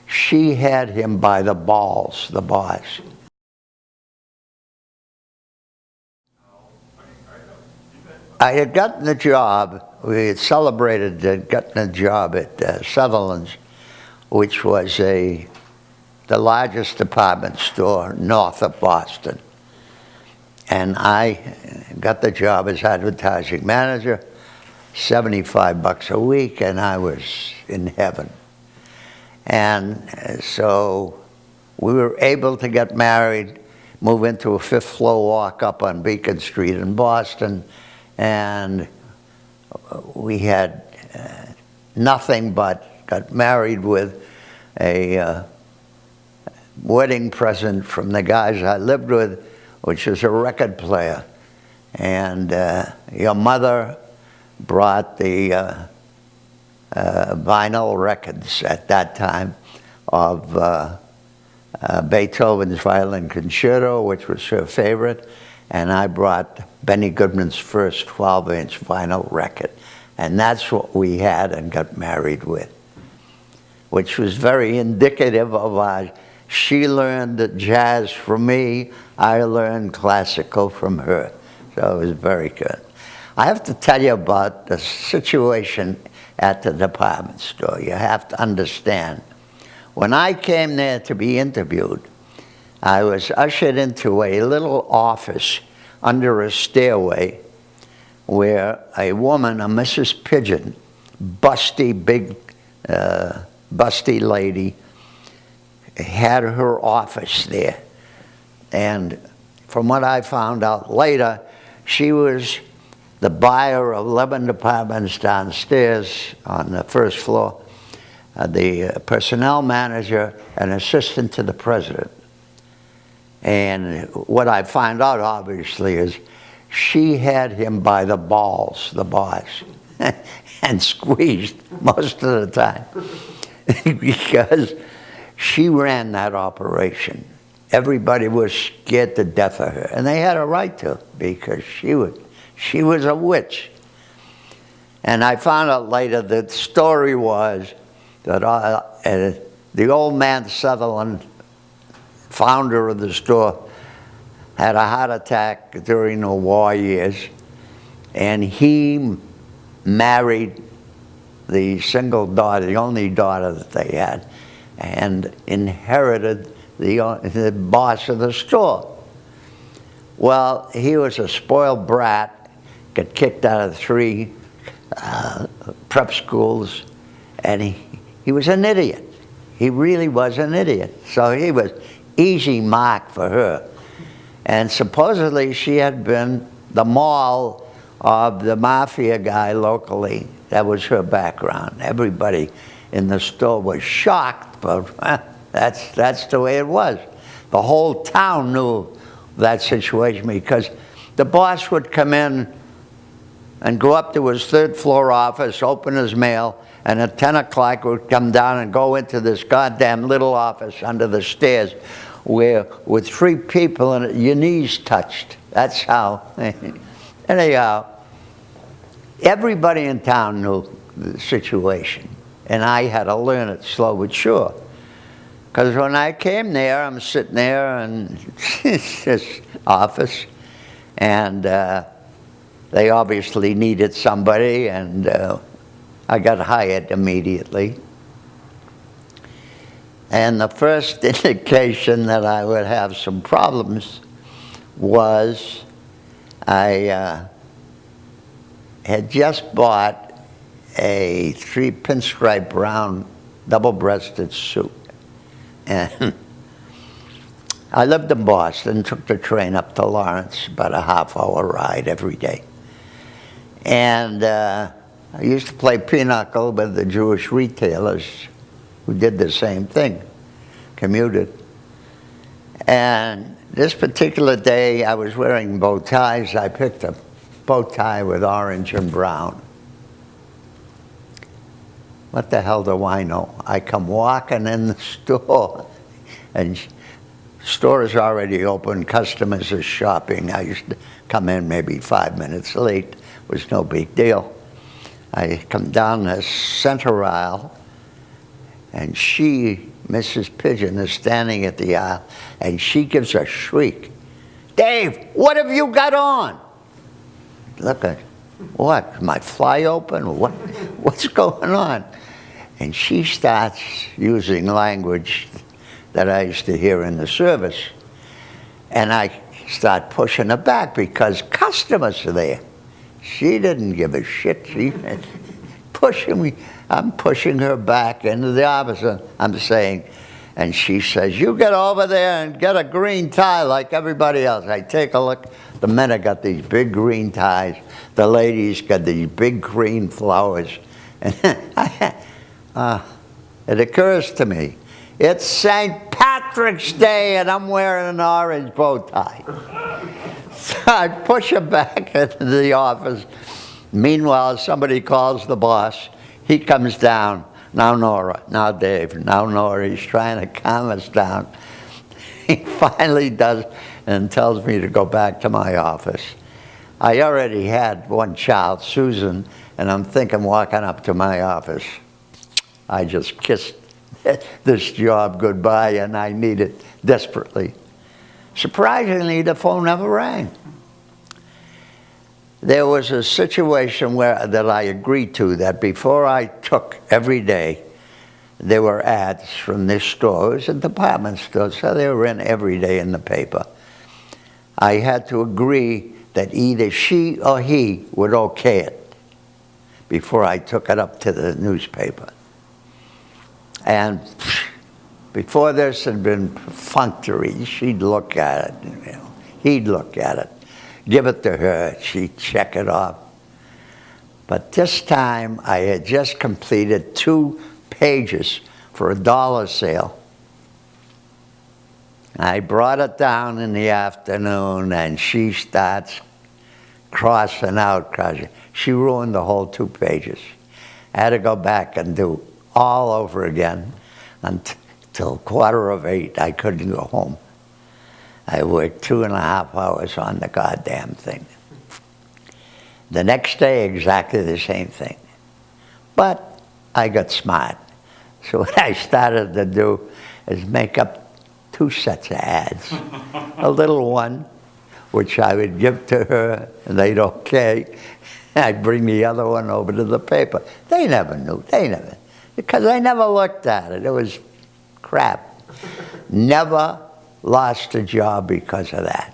she had him by the balls, the boss. I had gotten the job, we had celebrated getting a job at Sutherland's, which was the largest department store north of Boston. And I got the job as advertising manager, $75 a week, and I was in heaven. And so we were able to get married, move into a fifth floor walk up on Beacon Street in Boston, and we had nothing but got married with a wedding present from the guys I lived with, which was a record player. And your mother brought the vinyl records at that time of Beethoven's Violin Concerto, which was her favorite, and I brought Benny Goodman's first 12-inch vinyl record. And that's what we had and got married with, which was very indicative of our, she learned jazz from me, I learned classical from her. So it was very good. I have to tell you about the situation at the department store. You have to understand. When I came there to be interviewed, I was ushered into a little office under a stairway where a woman, a Mrs. Pigeon, busty, big, busty lady, had her office there. And from what I found out later, she was the buyer of 11 departments downstairs on the first floor, the personnel manager and assistant to the president. And what I find out, obviously, is she had him by the balls, the boss, and squeezed most of the time because she ran that operation. Everybody was scared to death of her, and they had a right to, because she was a witch. And I found out later that the story was that the old man Sutherland, founder of the store, had a heart attack during the war years, and he married the single daughter, the only daughter that they had, and inherited the boss of the store. Well, he was a spoiled brat, got kicked out of 3 prep schools, and he was an idiot. He really was an idiot. So he was easy mark for her. And supposedly she had been the moll of the mafia guy locally. That was her background. Everybody in the store was shocked, but that's the way it was. The whole town knew that situation because the boss would come in and go up to his 3rd floor office, open his mail, and at 10 o'clock would come down and go into this goddamn little office under the stairs where with 3 people and your knees touched. That's how. Anyhow, everybody in town knew the situation, and I had to learn it slow but sure. Because when I came there, I'm sitting there in this office, and they obviously needed somebody, and I got hired immediately. And the first indication that I would have some problems was I had just bought a 3 pinstripe brown double-breasted suit. And I lived in Boston, took the train up to Lawrence, about a half-hour ride every day. And I used to play pinochle with the Jewish retailers who did the same thing, commuted. And this particular day, I was wearing bow ties. I picked a bow tie with orange and brown. What the hell do I know? I come walking in the store, and store is already open, customers are shopping. I used to come in maybe 5 minutes late. It was no big deal. I come down the center aisle, and she Mrs. Pigeon is standing at the aisle, and she gives a shriek. "Dave, what have you got on?" Look at, what, my fly open? What's going on? And she starts using language that I used to hear in the service. And I start pushing her back because customers are there. She didn't give a shit. She pushing me. I'm pushing her back into the office. I'm saying, and she says, "You get over there and get a green tie like everybody else." I take a look. The men have got these big green ties. The ladies got these big green flowers. And it occurs to me, it's St. Patrick's Day and I'm wearing an orange bow tie. So I push her back into the office. Meanwhile, somebody calls the boss. He comes down. "Now Nora, now Dave, now Nora." He's trying to calm us down. He finally does and tells me to go back to my office. I already had one child, Susan, and I'm thinking walking up to my office. I just kissed this job goodbye, and I need it desperately. Surprisingly, the phone never rang. There was a situation that I agreed to, that before I took every day, there were ads from this store. It was a department store, so they were in every day in the paper. I had to agree that either she or he would okay it before I took it up to the newspaper. And before this had been perfunctory. She'd look at it, he'd look at it, give it to her, she'd check it off. But this time I had just completed 2 pages for a $1 sale. I brought it down in the afternoon, and she starts crossing out. She ruined the whole 2 pages. I had to go back and do all over again until 7:45. I couldn't go home. I worked 2.5 hours on the goddamn thing. The next day, exactly the same thing. But I got smart. So what I started to do is make up 2 sets of ads. A little one, which I would give to her, and they'd okay. I'd bring the other one over to the paper. They never knew. Because I never looked at it. It was crap. Never lost a job because of that.